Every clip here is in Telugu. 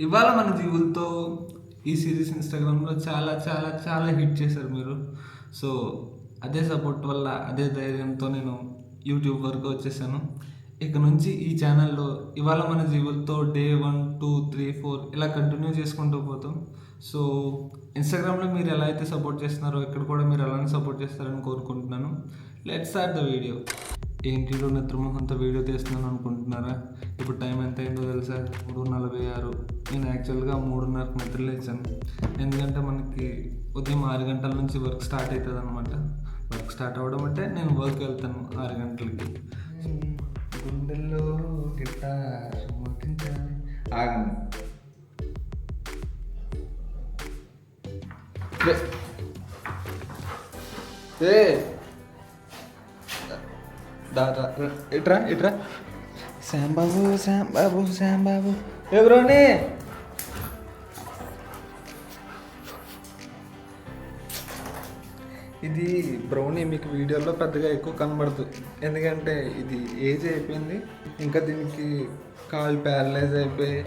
ఇవాళ మన జీవులతో ఈ సిరీస్ ఇన్స్టాగ్రామ్లో చాలా చాలా చాలా హిట్ చేశారు మీరు. సో అదే సపోర్ట్ వల్ల అదే ధైర్యంతో నేను యూట్యూబ్ వరకు వచ్చేసాను. ఇక నుంచి ఈ ఛానల్లో ఇవాళ మన జీవులతో డే 1, 2, 3, 4 ఇలా కంటిన్యూ చేసుకుంటూ పోతాం. సో ఇన్స్టాగ్రామ్లో మీరు ఎలా అయితే సపోర్ట్ చేస్తున్నారో ఇక్కడ కూడా మీరు అలానే సపోర్ట్ చేస్తారని కోరుకుంటున్నాను. Let's start the video. ఏంటిలో నిద్రమోహంతో వీడియో తీస్తున్నాను అనుకుంటున్నారా? ఇప్పుడు టైం ఎంత అయిందో తెలుసా? 3:46. నేను యాక్చువల్గా 3:30కి నిద్ర లేచాను. ఎందుకంటే మనకి ఉదయం 6 గంటల నుంచి వర్క్ స్టార్ట్ అవుతుంది అనమాట. వర్క్ స్టార్ట్ అవ్వడం అంటే నేను వర్క్ వెళ్తాను 6 గంటలకి. గుండెల్లో గిటార్ ముట్టించాలి. ఆగండి. ఏ ఇట్రా ఇట్రా. శ్యాంబాబు శ్యాంబాబు శ్యాంబాబు ఎవరోని? ఇది బ్రౌనీ మీకు వీడియోలో పెద్దగా ఎక్కువ కనబడదు, ఎందుకంటే ఇది ఏజ్ అయిపోయింది. ఇంకా దీనికి కాళ్ళు ప్యారలైజ్ అయిపోయి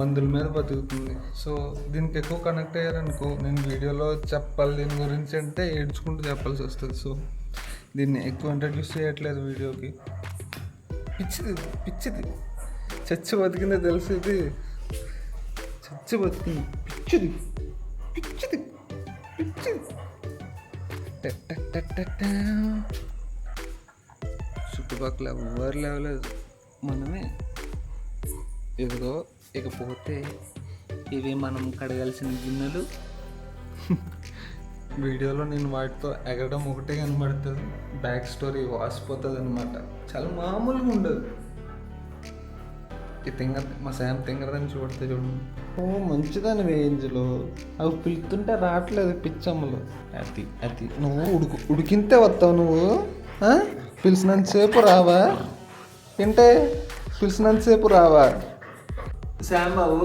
మందుల మీద బతుకుతుంది. సో దీనికి ఎక్కువ కనెక్ట్ అయ్యారనుకో, నేను వీడియోలో చెప్పాలి దీని గురించి అంటే ఏడ్చుకుంటూ చెప్పాల్సి వస్తుంది. సో దీన్ని ఎక్కువ ఇంట్రడ్యూస్ చేయట్లేదు వీడియోకి. పిచ్చిది పిచ్చిది చచ్చి బతికిందే తెలుసు. ఇది చచ్చి బతికింది పిచ్చిది పిచ్చిది పిచ్చిది. చుట్టుపక్కల ఎవరు లేవలేదు, మనమే. ఇదిగో ఇకపోతే ఇవి మనం కడగాల్సిన గిన్నెలు. వీడియోలో నేను వాటితో ఎగరడం ఒకటే కనబడుతుంది, బ్యాక్ స్టోరీ వాసిపోతుంది అనమాట. చాలా మామూలుగా ఉండదు. ఈ మా శామ్ తింగరదని చూడితే చూడండి. ఓ మంచిదని వేయించులో అవి పిలుతుంటే రావట్లేదు పిచ్చమ్మలు. అది నువ్వు ఉడికింతే వస్తావు నువ్వు. పిలిచినంతసేపు రావా? ఏంటే పిలిచినంతసేపు రావా? శామ్ బాబు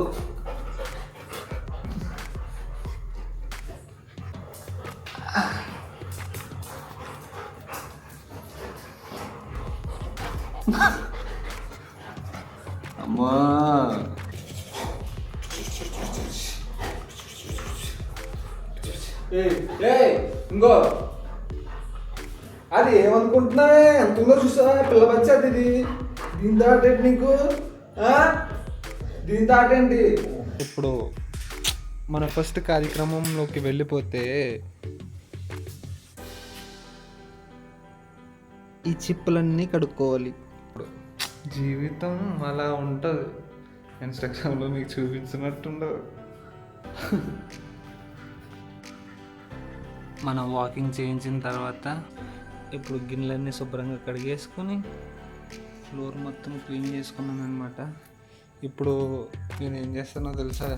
అమ్మా ఇంకో అది ఏమనుకుంటున్నావే? ఎంత ఉందో చూసావా? పిల్ల వచ్చేది ఇది. దీని దాటేంటి నీకు? దీని దాటేంటి? ఇప్పుడు మన ఫస్ట్ కార్యక్రమంలోకి వెళ్ళిపోతే, ఈ చిప్పులన్నీ కడుక్కోవాలి. ఇప్పుడు జీవితం అలా ఉంటుంది. ఇన్స్టాగ్రామ్లో మీకు చూపించినట్టుండదు. మనం వాకింగ్ చేయించిన తర్వాత ఇప్పుడు గిన్నెలన్నీ శుభ్రంగా కడిగేసుకొని ఫ్లోర్ మొత్తం క్లీన్ చేసుకున్నాను అనమాట. ఇప్పుడు నేను ఏం చేస్తానో తెలుసా?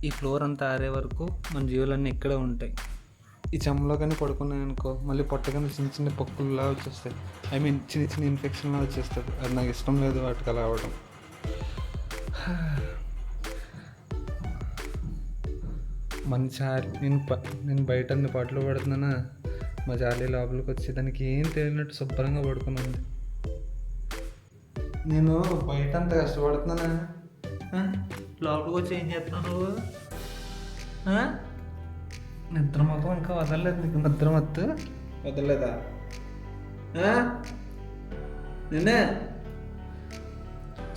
ఈ ఫ్లోర్ అంతా ఆరే వరకు మన జీవులన్నీ ఇక్కడే ఉంటాయి. ఈ చెమ్మలో కానీ పడుకున్నాను అనుకో, మళ్ళీ పొట్టగానే చిన్న చిన్న పొక్కుల్లా వచ్చేస్తాయి. చిన్న చిన్న ఇన్ఫెక్షన్లా వచ్చేస్తుంది. అది నాకు ఇష్టం లేదు వాటికి అలా అవ్వడం. మన నేను బయట అన్ని పాటలు పడుతున్నానా, మా జాలి లోపలికి వచ్చి దానికి ఏం తెలియనట్టు శుభ్రంగా పడుకున్నాను. నేను బయట అంత కష్టపడుతున్నానా, లోపలికి వచ్చి ఏం చేస్తున్నావు నువ్వు? నిద్ర మొత్తం ఇంకా వదలలేదు నీకు? నిద్ర మొత్తం వదలలేదా నిన్నే?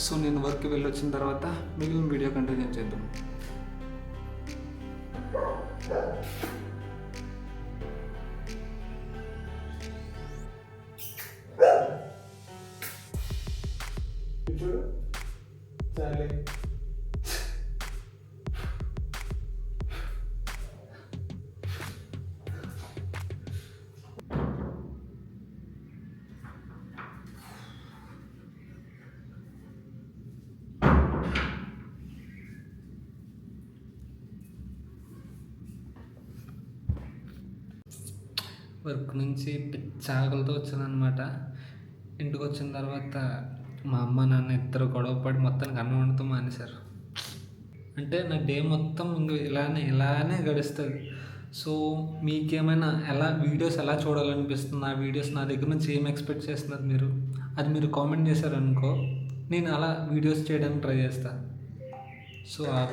సో నేను వర్క్కి వెళ్ళి వచ్చిన తర్వాత మిగిలిన వీడియో కంటిన్యూ చేద్దాం. వర్క్ నుంచి పిచ్చాకలతో వచ్చానమాట. ఇంటికి వచ్చిన తర్వాత మా అమ్మ నాన్న ఇద్దరు గొడవపడి మొత్తానికి అన్నం వండుతూ మానేశారు. అంటే నా డే మొత్తం ఇంక ఇలానే గడుస్తుంది. సో మీకేమైనా వీడియోస్ ఎలా చూడాలనిపిస్తుంది, ఆ వీడియోస్ నా దగ్గర నుంచి ఏం ఎక్స్పెక్ట్ చేస్తున్నారు మీరు కామెంట్ చేశారనుకో, నేను అలా వీడియోస్ చేయడానికి ట్రై చేస్తాను. సో ఆ